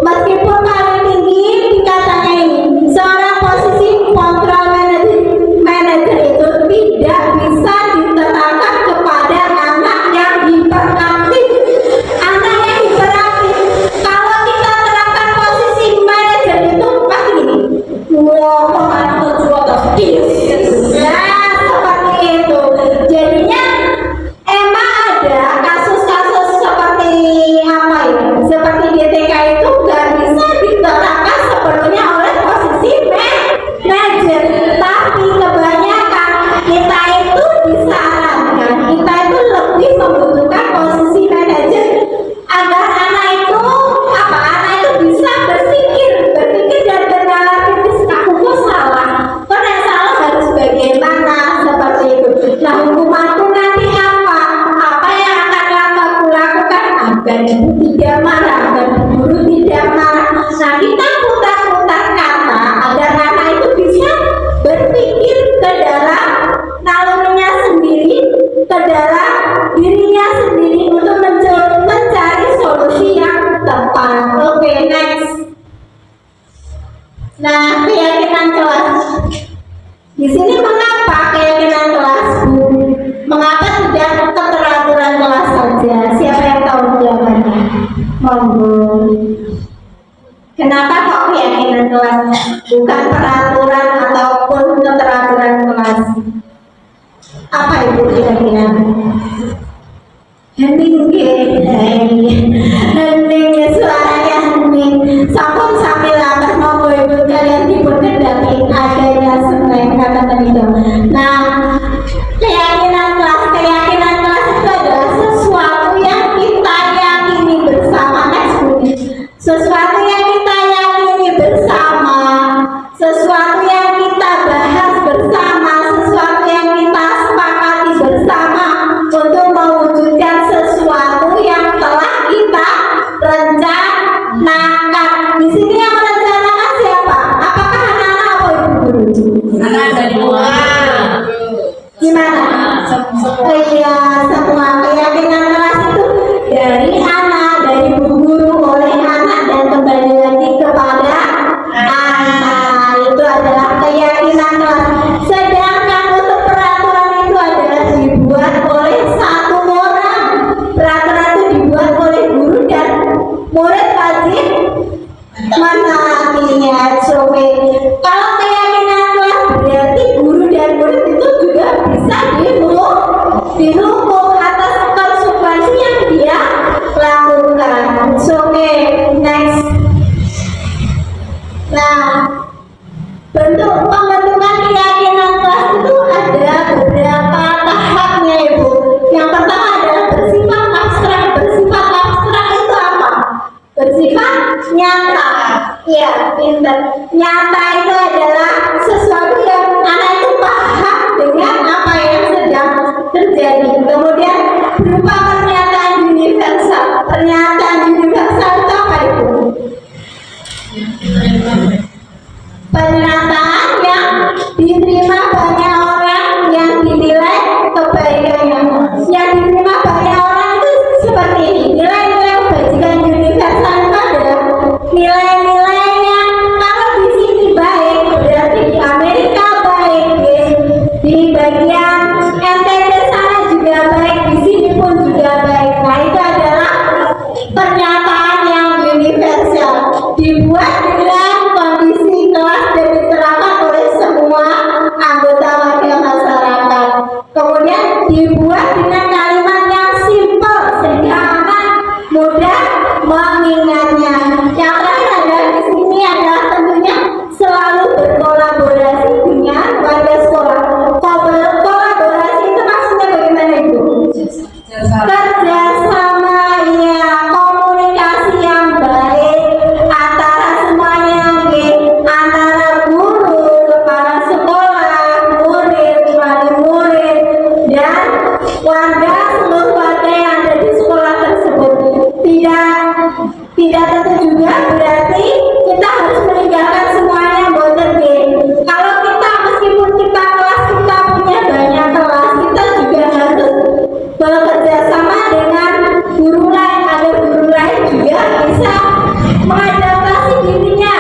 meskipun paling tinggi tingkatannya ini, seorang posisi kontrol manajer itu tidak bisa diterapkan kepada anak yang hiperaktif. Anak yang hiperaktif, kalau kita terapkan posisi manajer itu pasti gini, wow, kemana tujuan nah, seperti itu. Jadinya emang ada kasus-kasus seperti apa ya? Seperti GTK itu nggak bisa diterapkan sepenuhnya oleh posisi manajer. Tapi kebanyakan kita itu disarankan, kita itu lebih membutuhkan posisi manajer agar anak itu bisa berpikir dan bernalar kritis. Aku kok salah, kok yang salah harus bagaimana? sombong. Kenapa kok keyakinan kelas? Bukan peraturan ataupun keteraturan kelas. Apa itu keyakinan? Hening, suaranya hening. Sampun sambil lapar mau ibu kalian diperkedaki adanya sungai kata itu. Nah, keyakinan kelas itu adalah sesuatu yang kita yakini bersama, sesuatu yang kita yakini bersama, sesuatu yang kita bahas bersama, sesuatu yang kita sepakati bersama untuk mewujudkan sesuatu yang telah kita rencanakan. Di sini yang merencanakan siapa? Apakah anak-anak atau ibu guru? Anak semua. Gimana? Iya, semua keyakinan kelas itu dari anak, dari ibu guru, oleh anak, dan kembali lagi kepada anak. Itu adalah keyakinan kelas. Sedangkan untuk peraturan itu adalah dibuat oleh satu orang. Peraturan itu dibuat oleh guru dan murid wajib menaatinya. Oke. Kalau keyakinan kelas berarti guru dan murid itu juga bisa dihukum atas konsekuensi yang dia lakukan. Oke, next. Nah, bentuk pembentukan keyakinan kelas itu ada beberapa tahapnya, Ibu. Yang pertama adalah bersifat abstrak. Bersifat abstrak itu apa? Bersifat nyata. Ya, pinter. Nyata itu adalah sesuatu yang anak itu paham dengan apa yang sedang terjadi. Kemudian berupa pernyataan universal. Pernyataan universal itu apa itu? Pernyataan yang diterima banyak orang, yang dinilai kebaikannya. Yang diterima banyak orang itu seperti ini. Nilai-nilai kebajikan universal itu adalah nilai-nilai yang kalau di sini baik, berarti di Amerika baik, di bagian NTT sana juga baik, di sini pun juga baik. Nah, itu adalah pernyataan yang universal, dibuat dengan kondisi kelas dan diterapkan oleh semua anggota warga masyarakat. Kemudian dibuat dengan kalimat yang simpel sehingga anak mudah mengingatnya. Yang terakhir adalah di sini adalah tentunya selalu berkolaborasi dengan warga sekolah. Kolaborasi itu maksudnya bagaimana, Ibu? Kerjasama, ya, komunikasi yang baik antara semuanya, antara guru, kepala sekolah, murid, wali murid, dan warga, seluruh warga yang ada di sekolah tersebut. Tidak tentu juga berarti kita harus meninggalkan semuanya boten. Kalau kita meskipun kita kelas, kita punya banyak kelas, kita juga harus bekerja sama dengan guru lain agar guru lain juga bisa mengadaptasi dirinya.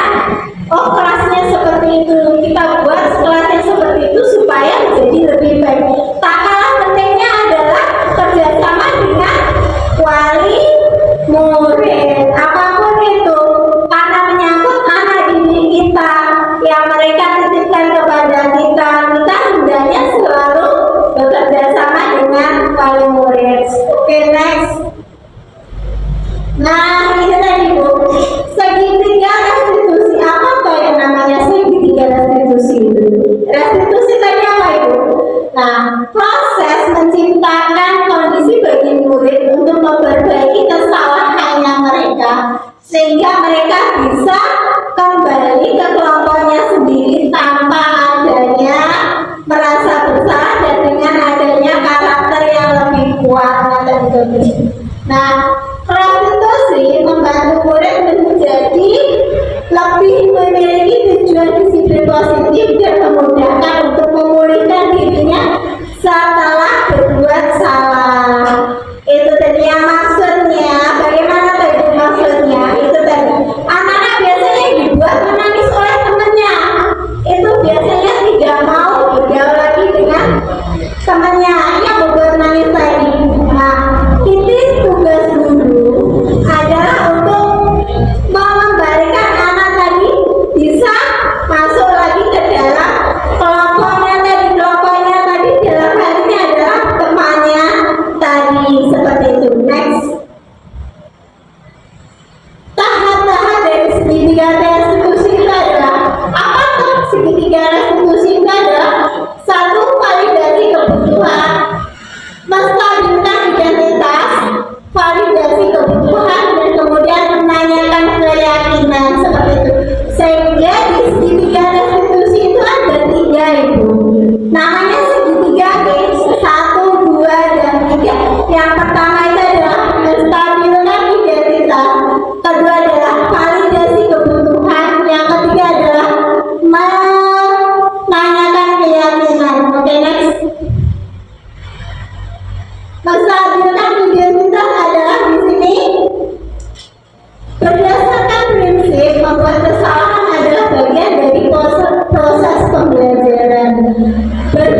Oh, kelasnya seperti itu, kita buat kelasnya seperti itu supaya jadi lebih baik. Tak kalah pentingnya adalah kerjasama dengan wali murid. Apapun itu, karena menyangkut anak didik kita yang mereka titipkan kepada kita, kita hendaknya selalu bekerja sama dengan wali murid. Oke, next. Nah, ini tadi, Bu, segitiga restitusi. Apa yang namanya segitiga restitusi itu? Restitusi tadi apa, Ibu? Nah, proses menciptakan kondisi bagi murid untuk memperbaiki kesalahannya mereka sehingga mereka bisa kembali ke kelompoknya sendiri tanpa adanya merasa bersalah dan dengan adanya karakter yang lebih kuat dan sebagainya. Nah, restitusi membantu murid menjadi lebih memiliki tujuan disiplin positif dan memudahkan untuk memulihkan dirinya saat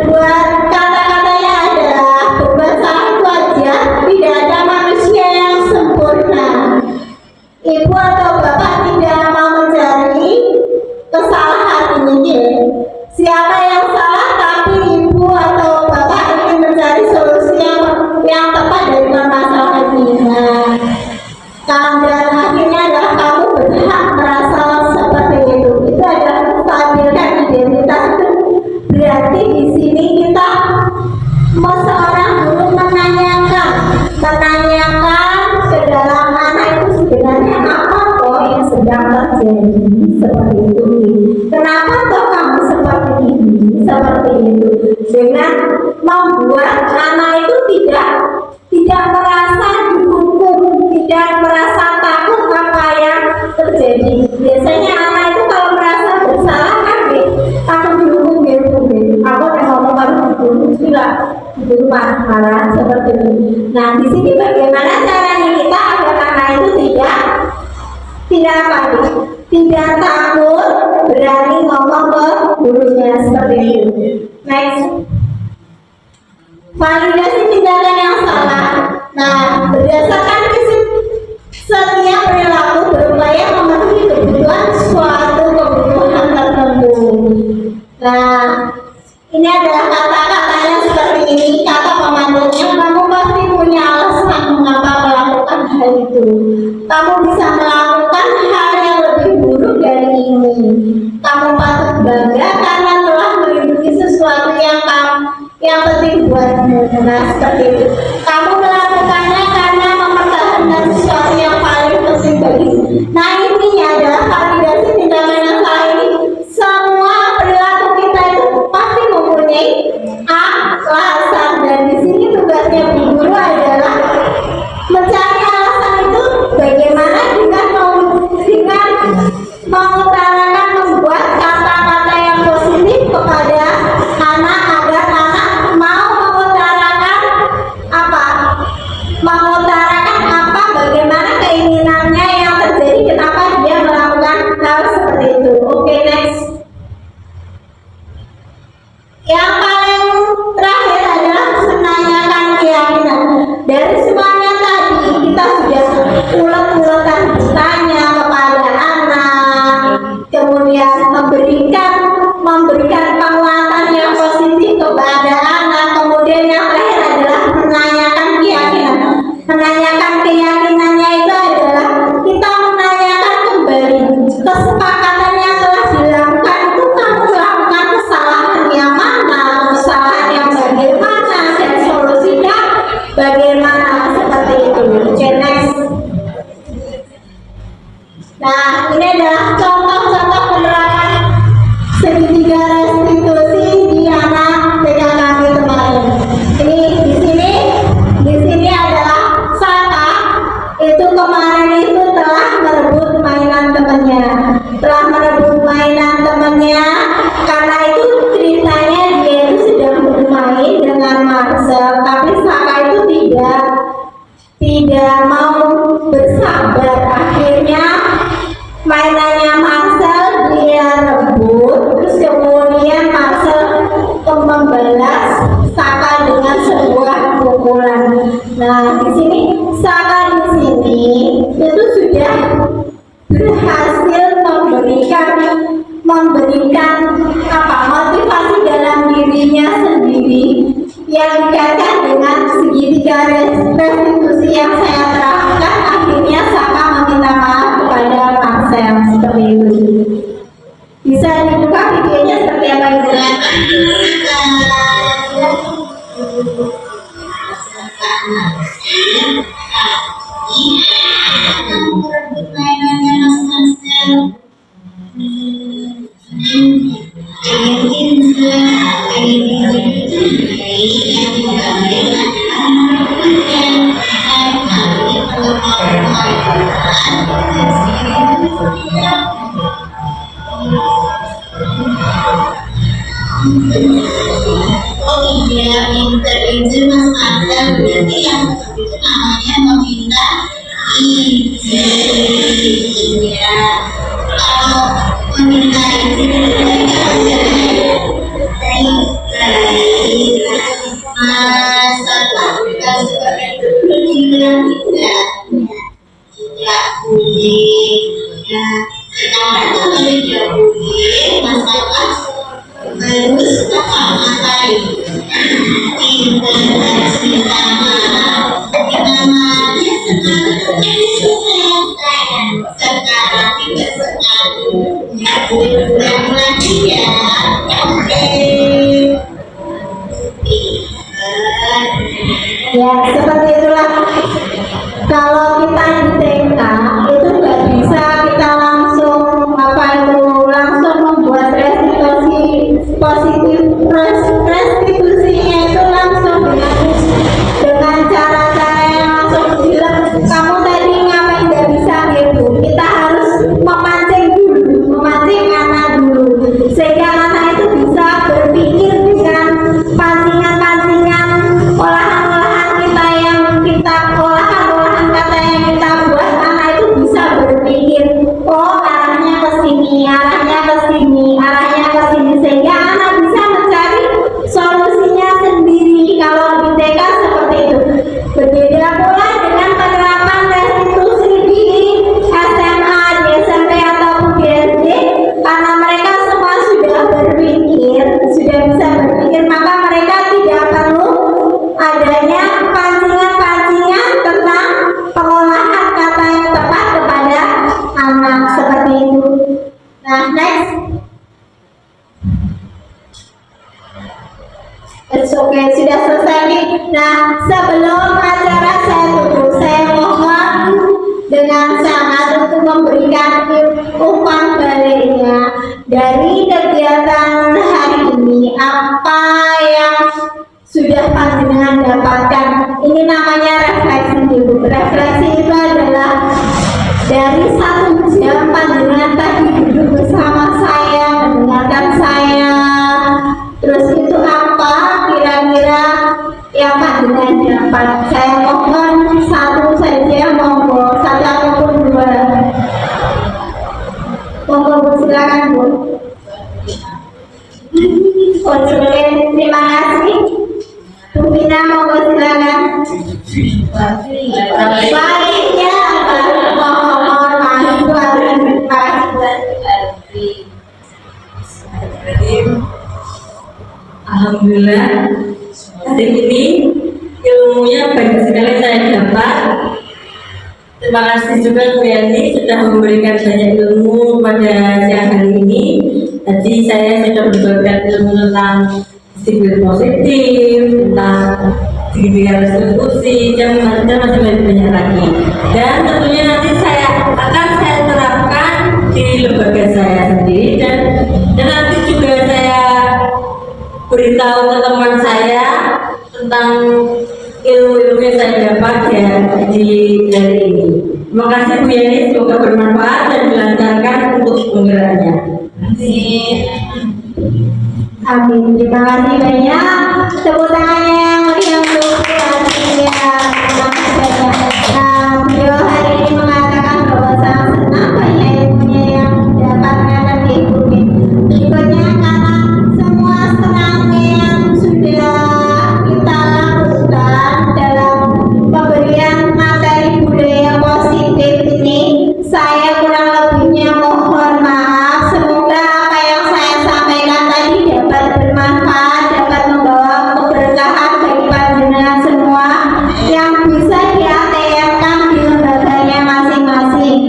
berbuat kata-katanya adalah berbuat salah itu aja, tidak ada manusia yang sempurna. Ibu atau bapak tidak mau mencari kesalahan ini. Siapa yang salah tapi ibu atau bapak ingin mencari solusi yang tepat dari permasalahan ini. Dan akhirnya adalah kamu berhak merasa seperti itu. Itu adalah menstabilkan identitas. Berarti di sini kita seorang guru menanyakan ke dalam anak itu sebenarnya apa kok yang sedang terjadi seperti itu. Kenapa kok kamu seperti ini, seperti itu, dengan membuat anak itu tidak merasa dihukum, tidak merasa takut apa yang terjadi. Biasanya anak itu kalau merasa bersalah kan takut dihukum gitu. Aku udah ngomong kalau dihukum juga di rumah malah seperti ini. Nah di sini bagaimana caranya kita agar anak itu tidak takut berani ngomong ke gurunya seperti itu. Next, validasi tindakan yang salah. Nah, berdasarkan prinsip setiap perilaku berupaya memenuhi kebutuhan suatu kebutuhan tertentu. Nah, ini adalah kata-katanya seperti ini. Kata pemandunya, kamu pasti punya alasan mengapa melakukan hal itu. Kamu bisa melakukan hal yang lebih buruk dari ini. Kamu patut bangga karena telah melindungi sesuatu yang penting buatmu. Nah, seperti itu. Kamu melakukannya karena mempertahankan sesuatu yang paling penting bagimu. Nah, intinya adalah validasi tindakan yang salah ini. Semua perilaku kita itu pasti mempunyai alasan, dan di sini tugasnya guru adalah mencari alasan itu bagaimana dengan mengutarakan, membuat kata-kata yang positif kepada anak agar anak mau mengutarakan apa bagaimana keinginannya yang terjadi, kenapa dia melakukan hal seperti itu. Oke, next. Yang paling terakhir adalah menanyakan keyakinan. Dari semuanya tadi kita sudah ulet-uletan bertanya kepada anak, kemudian memberikan penguatan yang positif kepada anak, kemudian yang terakhir adalah menanyakan keyakinan. Menanyakan keyakinannya itu adalah kita menanyakan kembali kesepakatan yang telah dilakukan itu, kamu melakukan kesalahan yang mana, kesalahan yang bagaimana, dan solusinya bagaimana, seperti itu. Oke, next. Nah, ini adalah contoh-contoh penerapan segitiga restitusi di anak TK kami kemarin. Ini di sini adalah Saka itu kemarin itu telah merebut mainan temannya, karena itu ceritanya dia itu sedang bermain dengan Marcel, tapi Saka itu tidak mau bersabar. Akhirnya mainannya Marcel dia rebut, terus kemudian Marcel membalas Saka dengan sebuah pukulan. Nah, di sini Saka itu sudah berhasil memberikan motivasi dalam dirinya sendiri yang dikaitkan dengan segitiga restitusi yang saya terangkan. Akhirnya Saka meminta maaf kepada Marcel seperti itu. Bisa dibuka videonya seperti apa itu? Oh iya, pinter itu mengandalkan berarti yang itu namanya meminta izin ya. Kalau meminta izin itu Ya, seperti itulah. Kalau kita di TK itu nggak bisa kita langsung langsung membuat restitusi positif, restitusinya itu langsung dengan cara-cara yang langsung bilang kamu tadi ngapain nggak bisa gitu. Kita harus memancing anak dulu sehingga anak itu bisa berpikir dengan pancingan-pancingan olahan-olahan kita yang kita olahan-olahan kata yang kita buat. Anak itu bisa berpikir, oh arahnya ke sini, arahnya ke sini, arahnya ke sini, sehingga anak bisa mencari solusinya sendiri. Kalau di TK seperti itu. Berbeda pula dengan penerapan restitusi di SMA, di SMP ataupun di SD, karena mereka semua sudah berpikir, sudah bisa berpikir, maka mereka tidak perlu adanya pancingan-pancingan tentang pengolahan kata yang tepat kepada anak seperti itu. Nah, next. Oke, sudah selesai nih. Nah, sebelum acara saya tutup, saya mohon dengan sangat untuk memberikan umpan baliknya dari kegiatan hari ini. Apa yang sudah panjenengan dapatkan? Ini namanya refleksi dulu. Refleksi itu adalah dari 1 jam panjenengan tadi duduk bersama saya, mendengarkan saya. Terus itu apa kira-kira yang panjenengan dapat? Saya mohon satu saja, monggo, 1 ataupun 2. Monggo Bu, silakan Bu. Oke, terima kasih. Bu Mina, monggo silakan. Baiknya mohon maaf Bu Alhamdulillah, hari ini ilmunya banyak sekali saya dapat. Terima kasih juga Bu Yani sudah memberikan banyak ilmu pada siang hari ini. Tadi saya sudah berbagi ilmu tentang disiplin positif, tentang segitiga restitusi, dan masih banyak lagi. Dan tentunya nanti akan saya terapkan di lembaga saya sendiri, dan nanti juga saya beritahu ke teman saya tentang ilmu-ilmu yang saya dapat ya di hari ini. Terima kasih Bu Yani, semoga bermanfaat dan dilancarkan untuk penggeraknya. Amin. Terima kasih banyak. Tepuk tangannya yang meriah untuk Bu Yani ya. Terima kasih banyak. Nah, beliau hari ini mengatakan bahwa sangat senang banyak ilmunya yang didapatkan dan diikuti. Berikutnya karena semua senangnya yang sudah kita lakukan dalam pemberian materi budaya positif ini, saya kurang lebihnya mohon maaf. Semoga apa yang saya sampaikan tadi dapat bermanfaat, dapat membawa keberkahan bagi panjenengan semua yang bisa di-ATM-kan di lembaganya masing-masing.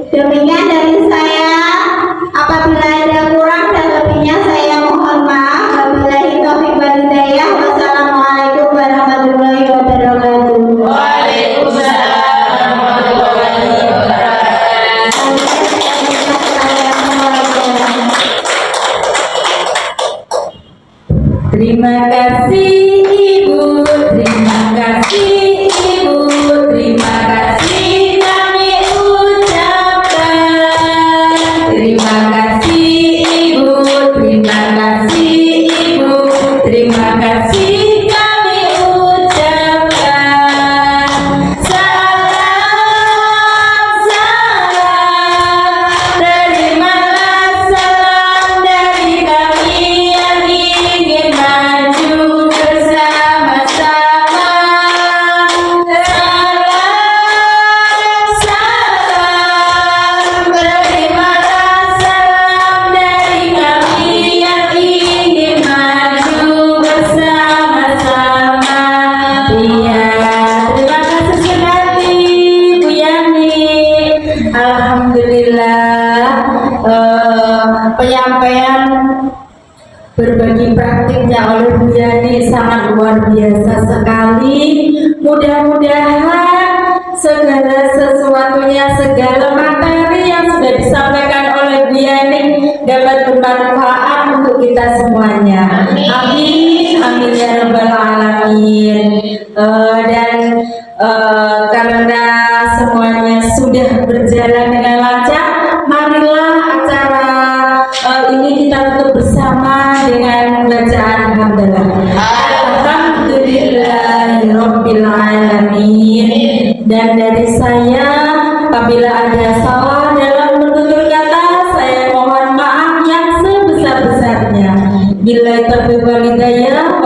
Demikian dari saya. Apabila ada kurang dan lebihnya saya mohon maaf. Wabillahi taufiq wal hidayah. Wassalamualaikum warahmatullahi wabarakatuh. Waalaikumsalam warahmatullahi wabarakatuh. Terima kasih Ibu, terima kasih Ibu, terima kasih kami ucapkan. Terima kasih Ibu, terima kasih Ibu, terima kasih kami ucapkan. Salam, terimalah salam dari kami yang ingin maju bersama-sama. Salam, terimalah salam dari kami yang ingin maju penyampaian berbagi praktiknya oleh Bu Yani sangat luar biasa sekali. Mudah-mudahan segala sesuatunya, segala materi yang sudah disampaikan oleh Bu Yani dapat bermanfaat untuk kita semuanya. Amin, amin ya rabbal alamin. Karena semuanya sudah berjalan dengan lancar, marilah acara ini kita tutup bersama dengan bacaan hamdalah. Alhamdulillahirabbil alamin. Dan dari saya, apabila ada salah dalam menutur kata, saya mohon maaf yang sebesar-besarnya. Bila taufiq wal hidayah,